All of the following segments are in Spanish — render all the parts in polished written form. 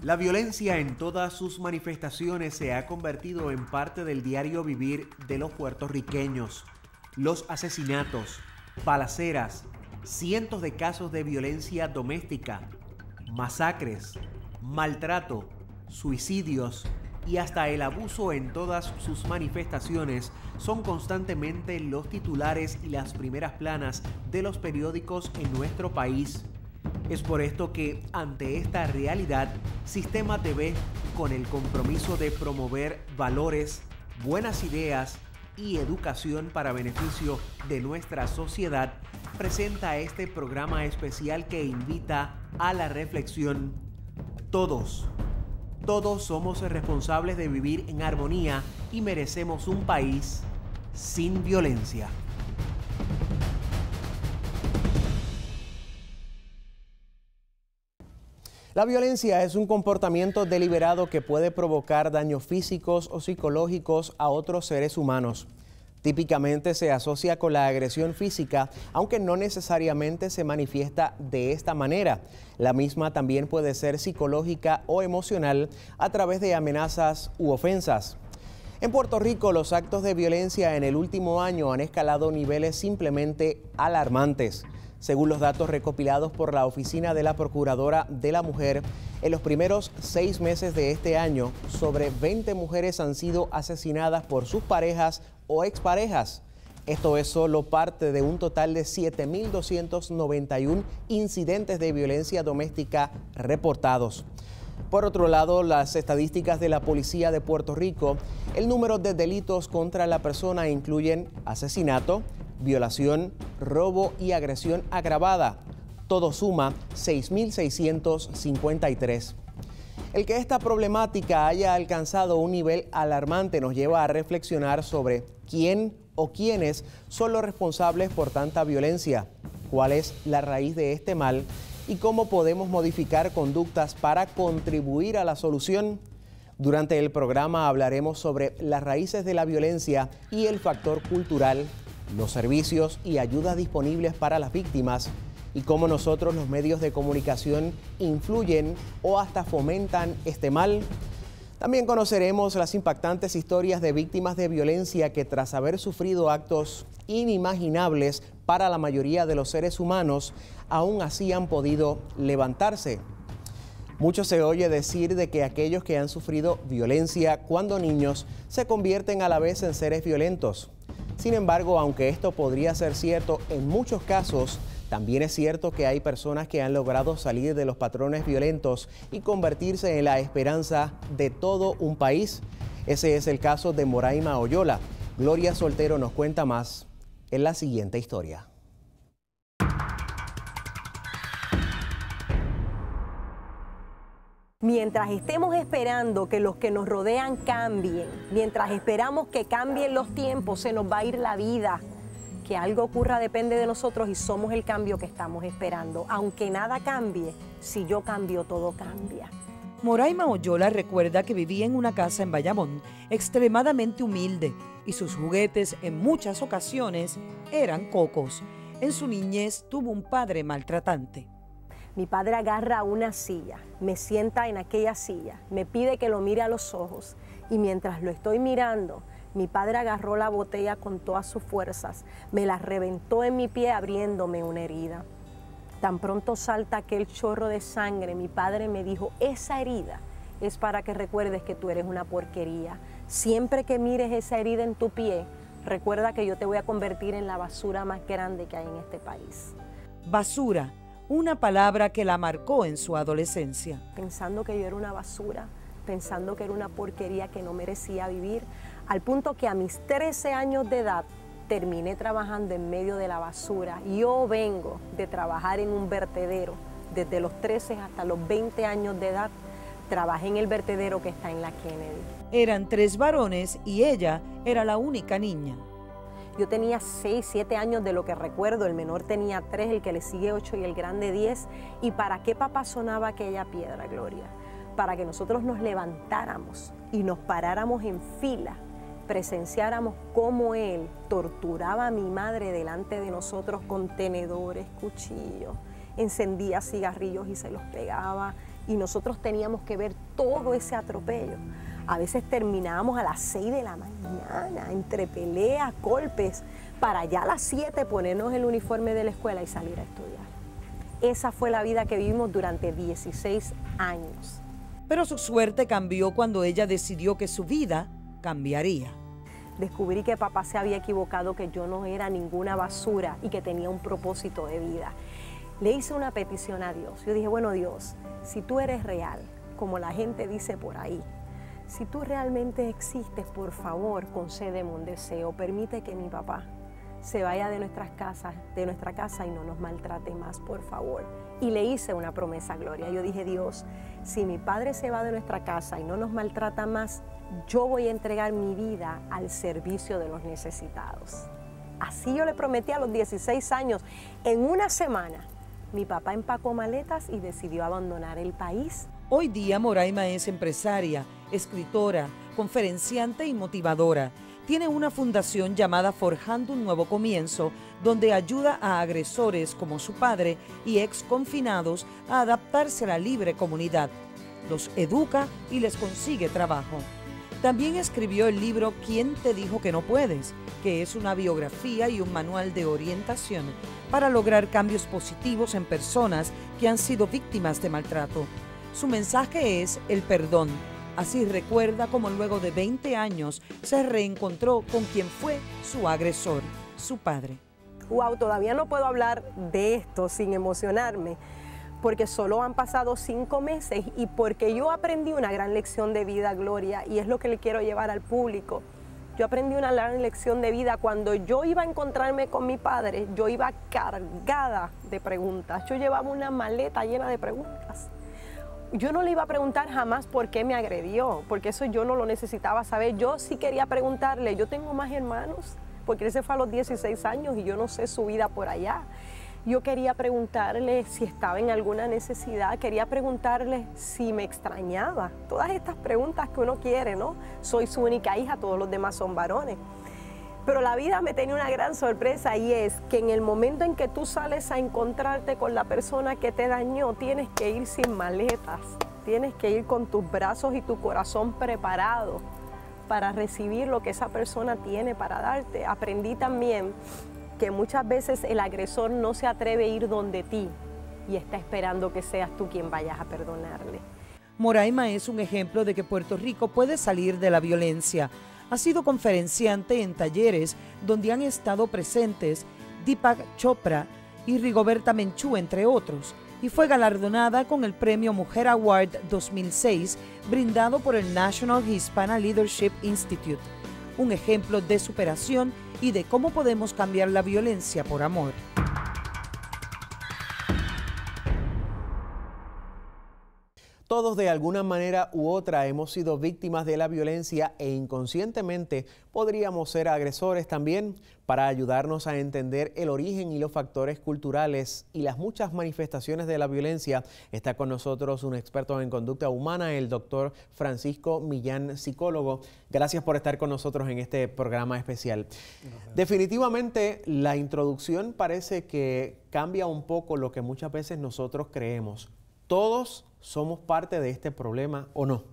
La violencia en todas sus manifestaciones se ha convertido en parte del diario vivir de los puertorriqueños. Los asesinatos, balaceras, cientos de casos de violencia doméstica, masacres, maltrato, suicidios y hasta el abuso en todas sus manifestaciones son constantemente los titulares y las primeras planas de los periódicos en nuestro país. Es por esto que, ante esta realidad, Sistema TV, con el compromiso de promover valores, buenas ideas y educación para beneficio de nuestra sociedad, presenta este programa especial que invita a la reflexión. Todos somos responsables de vivir en armonía y merecemos un país sin violencia. La violencia es un comportamiento deliberado que puede provocar daños físicos o psicológicos a otros seres humanos. Típicamente se asocia con la agresión física, aunque no necesariamente se manifiesta de esta manera. La misma también puede ser psicológica o emocional a través de amenazas u ofensas. En Puerto Rico, los actos de violencia en el último año han escalado niveles simplemente alarmantes. Según los datos recopilados por la Oficina de la Procuradora de la Mujer, en los primeros 6 meses de este año, sobre 20 mujeres han sido asesinadas por sus parejas o exparejas. Esto es solo parte de un total de 7.291 incidentes de violencia doméstica reportados. Por otro lado, las estadísticas de la Policía de Puerto Rico, el número de delitos contra la persona incluyen asesinato, violación, robo y agresión agravada. Todo suma 6.653. El que esta problemática haya alcanzado un nivel alarmante nos lleva a reflexionar sobre quién o quiénes son los responsables por tanta violencia, cuál es la raíz de este mal y cómo podemos modificar conductas para contribuir a la solución. Durante el programa hablaremos sobre las raíces de la violencia y el factor cultural, los servicios y ayudas disponibles para las víctimas y cómo nosotros, los medios de comunicación, influyen o hasta fomentan este mal. También conoceremos las impactantes historias de víctimas de violencia que, tras haber sufrido actos inimaginables para la mayoría de los seres humanos, aún así han podido levantarse. Mucho se oye decir de que aquellos que han sufrido violencia cuando niños se convierten a la vez en seres violentos. Sin embargo, aunque esto podría ser cierto en muchos casos, también es cierto que hay personas que han logrado salir de los patrones violentos y convertirse en la esperanza de todo un país. Ese es el caso de Moraima Oyola. Gloria Soltero nos cuenta más en la siguiente historia. Mientras estemos esperando que los que nos rodean cambien, mientras esperamos que cambien los tiempos, se nos va a ir la vida. Que algo ocurra depende de nosotros y somos el cambio que estamos esperando. Aunque nada cambie, si yo cambio, todo cambia. Moraima Oyola recuerda que vivía en una casa en Bayamón extremadamente humilde y sus juguetes en muchas ocasiones eran cocos. En su niñez tuvo un padre maltratante. Mi padre agarra una silla, me sienta en aquella silla, me pide que lo mire a los ojos y mientras lo estoy mirando, mi padre agarró la botella con todas sus fuerzas, me la reventó en mi pie abriéndome una herida. Tan pronto salta aquel chorro de sangre, mi padre me dijo, esa herida es para que recuerdes que tú eres una porquería. Siempre que mires esa herida en tu pie, recuerda que yo te voy a convertir en la basura más grande que hay en este país. Basura. Una palabra que la marcó en su adolescencia. Pensando que yo era una basura, pensando que era una porquería que no merecía vivir, al punto que a mis 13 años de edad terminé trabajando en medio de la basura. Yo vengo de trabajar en un vertedero, desde los 13 hasta los 20 años de edad, trabajé en el vertedero que está en la Kennedy. Eran 3 varones y ella era la única niña. Yo tenía 6, 7 años de lo que recuerdo, el menor tenía 3, el que le sigue 8 y el grande 10. ¿Y para qué papá sonaba aquella piedra, Gloria? Para que nosotros nos levantáramos y nos paráramos en fila, presenciáramos cómo él torturaba a mi madre delante de nosotros con tenedores, cuchillos, encendía cigarrillos y se los pegaba, y nosotros teníamos que ver todo ese atropello. A veces terminábamos a las 6 de la mañana, entre peleas, golpes, para ya a las 7 ponernos el uniforme de la escuela y salir a estudiar. Esa fue la vida que vivimos durante 16 años. Pero su suerte cambió cuando ella decidió que su vida cambiaría. Descubrí que papá se había equivocado, que yo no era ninguna basura y que tenía un propósito de vida. Le hice una petición a Dios. Yo dije, bueno, Dios, si tú eres real, como la gente dice por ahí, si tú realmente existes, por favor, concédeme un deseo. Permite que mi papá se vaya de nuestra casa y no nos maltrate más, por favor. Y le hice una promesa a Gloria. Yo dije, Dios, si mi padre se va de nuestra casa y no nos maltrata más, yo voy a entregar mi vida al servicio de los necesitados. Así yo le prometí a los 16 años. En una semana, mi papá empacó maletas y decidió abandonar el país. Hoy día Moraima es empresaria, escritora, conferenciante y motivadora. Tiene una fundación llamada Forjando un Nuevo Comienzo, donde ayuda a agresores como su padre y ex confinados a adaptarse a la libre comunidad. Los educa y les consigue trabajo. También escribió el libro ¿Quién te dijo que no puedes?, que es una biografía y un manual de orientación para lograr cambios positivos en personas que han sido víctimas de maltrato. Su mensaje es el perdón. Así recuerda cómo luego de 20 años se reencontró con quien fue su agresor, su padre. Wow, todavía no puedo hablar de esto sin emocionarme, porque solo han pasado 5 meses y porque yo aprendí una gran lección de vida, Gloria, y es lo que le quiero llevar al público. Yo aprendí una gran lección de vida. Cuando yo iba a encontrarme con mi padre, yo iba cargada de preguntas. Yo llevaba una maleta llena de preguntas. Yo no le iba a preguntar jamás por qué me agredió, porque eso yo no lo necesitaba saber. Yo sí quería preguntarle, yo tengo más hermanos, porque él se fue a los 16 años y yo no sé su vida por allá. Yo quería preguntarle si estaba en alguna necesidad, quería preguntarle si me extrañaba. Todas estas preguntas que uno quiere, ¿no? Soy su única hija, todos los demás son varones. Pero la vida me tenía una gran sorpresa y es que en el momento en que tú sales a encontrarte con la persona que te dañó, tienes que ir sin maletas, tienes que ir con tus brazos y tu corazón preparado para recibir lo que esa persona tiene para darte. Aprendí también que muchas veces el agresor no se atreve a ir donde ti y está esperando que seas tú quien vayas a perdonarle. Moraima es un ejemplo de que Puerto Rico puede salir de la violencia. Ha sido conferenciante en talleres donde han estado presentes Deepak Chopra y Rigoberta Menchú, entre otros, y fue galardonada con el Premio Mujer Award 2006 brindado por el National Hispana Leadership Institute. Un ejemplo de superación y de cómo podemos cambiar la violencia por amor. Todos de alguna manera u otra hemos sido víctimas de la violencia e inconscientemente podríamos ser agresores también. Para ayudarnos a entender el origen y los factores culturales y las muchas manifestaciones de la violencia, está con nosotros un experto en conducta humana, el doctor Francisco Millán, psicólogo. Gracias por estar con nosotros en este programa especial. Gracias. Definitivamente la introducción parece que cambia un poco lo que muchas veces nosotros creemos. Todos somos parte de este problema, ¿o no?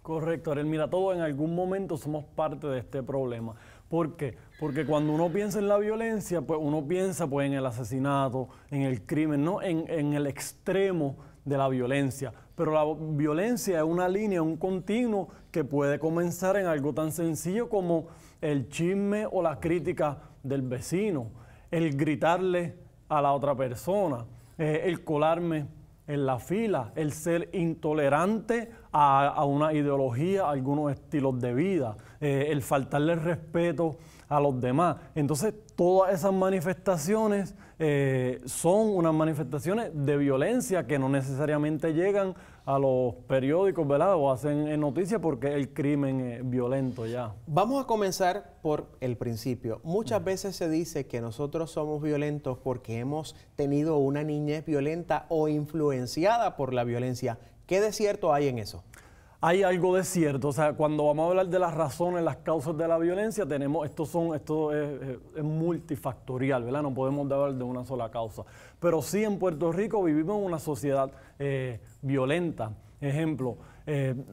Correcto, Ariel. Mira, todos en algún momento somos parte de este problema. ¿Por qué? Porque cuando uno piensa en la violencia, pues uno piensa pues, en el asesinato, en el crimen, ¿no? en el extremo de la violencia. Pero la violencia es una línea, un continuo que puede comenzar en algo tan sencillo como el chisme o la crítica del vecino, el gritarle a la otra persona, el colarme en la fila, el ser intolerante a una ideología, a algunos estilos de vida, el faltarle respeto a los demás. Entonces, todas esas manifestaciones son unas manifestaciones de violencia que no necesariamente llegan a los periódicos, ¿verdad? O hacen noticias porque el crimen es violento ya. Vamos a comenzar por el principio. Muchas veces se dice que nosotros somos violentos porque hemos tenido una niñez violenta o influenciada por la violencia. ¿Qué de cierto hay en eso? hay algo de cierto. O sea, cuando vamos a hablar de las razones, las causas de la violencia, esto es multifactorial, ¿verdad? No podemos hablar de una sola causa. Pero sí, en Puerto Rico vivimos en una sociedad violenta. Ejemplo,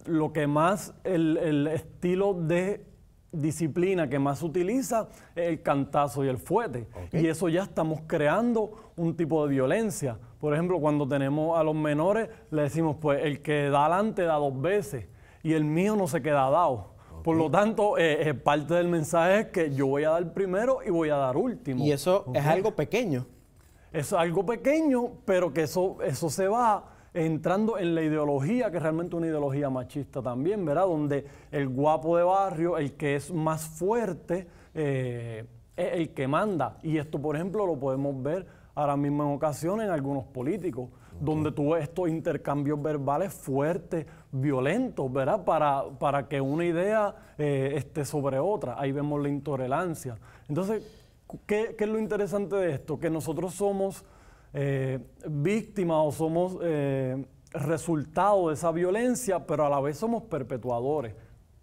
lo que más, el estilo de disciplina que más se utiliza es el cantazo y el fuete. Y eso ya estamos creando un tipo de violencia. Por ejemplo, cuando tenemos a los menores, le decimos, pues, el que da adelante da 2 veces y el mío no se queda dado. Por lo tanto, parte del mensaje es que yo voy a dar primero y voy a dar último. Y eso es algo pequeño. Es algo pequeño, pero que eso se va entrando en la ideología, que es realmente una ideología machista también, ¿verdad? Donde el guapo de barrio, el que es más fuerte, es el que manda. Y esto, por ejemplo, lo podemos ver ahora mismo en ocasiones en algunos políticos, donde tú ves estos intercambios verbales fuertes, violentos, ¿verdad? Para que una idea esté sobre otra. Ahí vemos la intolerancia. Entonces, ¿qué es lo interesante de esto? Que nosotros somos víctimas o somos resultado de esa violencia, pero a la vez somos perpetuadores.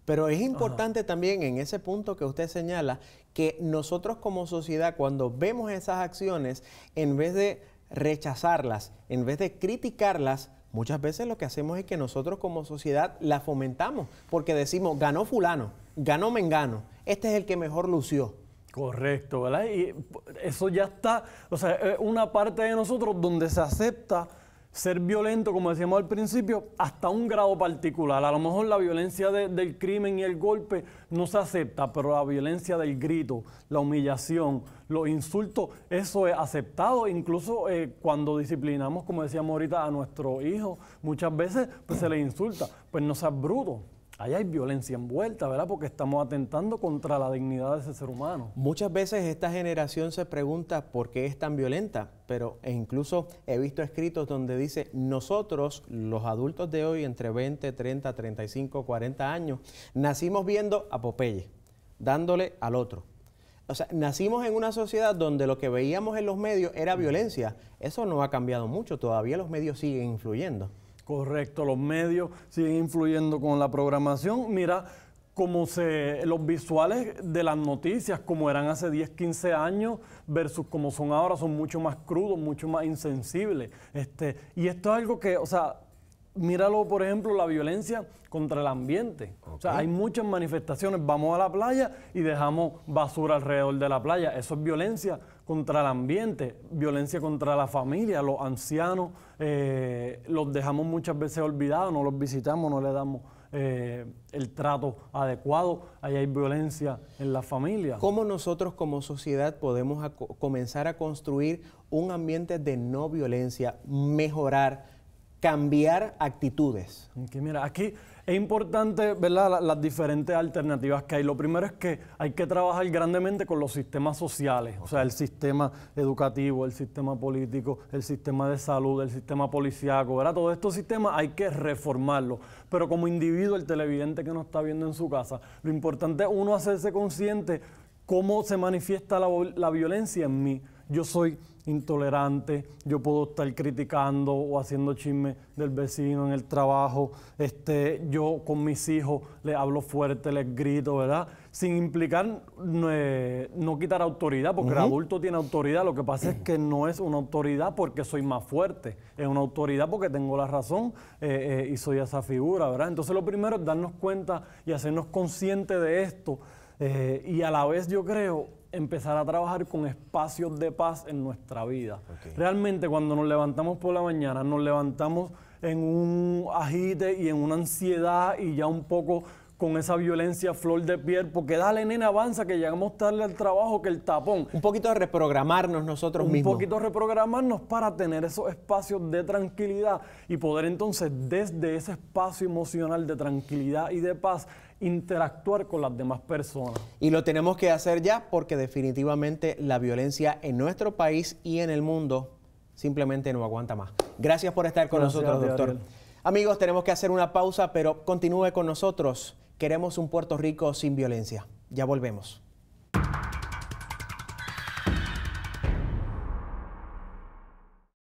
Pero es importante también en ese punto que usted señala que nosotros como sociedad, cuando vemos esas acciones, en vez de rechazarlas, en vez de criticarlas, muchas veces lo que hacemos es que nosotros como sociedad las fomentamos, porque decimos, ganó fulano, ganó mengano, este es el que mejor lució. Correcto, ¿verdad? Y eso ya está, o sea, es una parte de nosotros donde se acepta ser violento, como decíamos al principio, hasta un grado particular. A lo mejor la violencia del crimen y el golpe no se acepta, pero la violencia del grito, la humillación, los insultos, eso es aceptado. Incluso cuando disciplinamos, como decíamos ahorita, a nuestro hijo, muchas veces pues, se le insulta. Pues no seas bruto. Ahí hay violencia envuelta, ¿verdad? Porque estamos atentando contra la dignidad de ese ser humano. Muchas veces esta generación se pregunta por qué es tan violenta, pero incluso he visto escritos donde dice, nosotros, los adultos de hoy, entre 20, 30, 35, 40 años, nacimos viendo a Popeye, dándole al otro. O sea, nacimos en una sociedad donde lo que veíamos en los medios era violencia. Eso no ha cambiado mucho, todavía los medios siguen influyendo. Correcto, los medios siguen influyendo con la programación. Mira cómo los visuales de las noticias, como eran hace 10, 15 años, versus como son ahora, son mucho más crudos, mucho más insensibles. Y esto es algo que, o sea, míralo, por ejemplo, la violencia contra el ambiente. O sea, hay muchas manifestaciones. Vamos a la playa y dejamos basura alrededor de la playa. Eso es violencia contra el ambiente, violencia contra la familia, los ancianos, los dejamos muchas veces olvidados, no los visitamos, no les damos el trato adecuado. Ahí hay violencia en la familia. ¿Cómo nosotros como sociedad podemos comenzar a construir un ambiente de no violencia, mejorar, cambiar actitudes? Okay, mira, aquí es importante, ¿verdad?, las diferentes alternativas que hay. Lo primero es que hay que trabajar grandemente con los sistemas sociales, o sea, el sistema educativo, el sistema político, el sistema de salud, el sistema policíaco, ¿verdad? Todos estos sistemas hay que reformarlos. Pero como individuo, el televidente que nos está viendo en su casa, lo importante es uno hacerse consciente cómo se manifiesta la violencia en mí. Yo soy intolerante, yo puedo estar criticando o haciendo chisme del vecino en el trabajo, yo con mis hijos les hablo fuerte, les grito, ¿verdad? Sin implicar no quitar autoridad, porque el adulto tiene autoridad, lo que pasa es que no es una autoridad porque soy más fuerte, es una autoridad porque tengo la razón y soy esa figura, ¿verdad? Entonces lo primero es darnos cuenta y hacernos conscientes de esto y a la vez yo creo empezar a trabajar con espacios de paz en nuestra vida. Realmente cuando nos levantamos por la mañana, nos levantamos en un agite y en una ansiedad y ya un poco con esa violencia a flor de piel, porque dale, nena, avanza, que llegamos tarde al trabajo, que el tapón. Un poquito de reprogramarnos nosotros mismos. Un poquito de reprogramarnos para tener esos espacios de tranquilidad y poder entonces desde ese espacio emocional de tranquilidad y de paz interactuar con las demás personas. Y lo tenemos que hacer ya porque definitivamente la violencia en nuestro país y en el mundo simplemente no aguanta más. Gracias por estar con nosotros, doctor. Ariel. Amigos, tenemos que hacer una pausa, pero continúe con nosotros. Queremos un Puerto Rico sin violencia. Ya volvemos.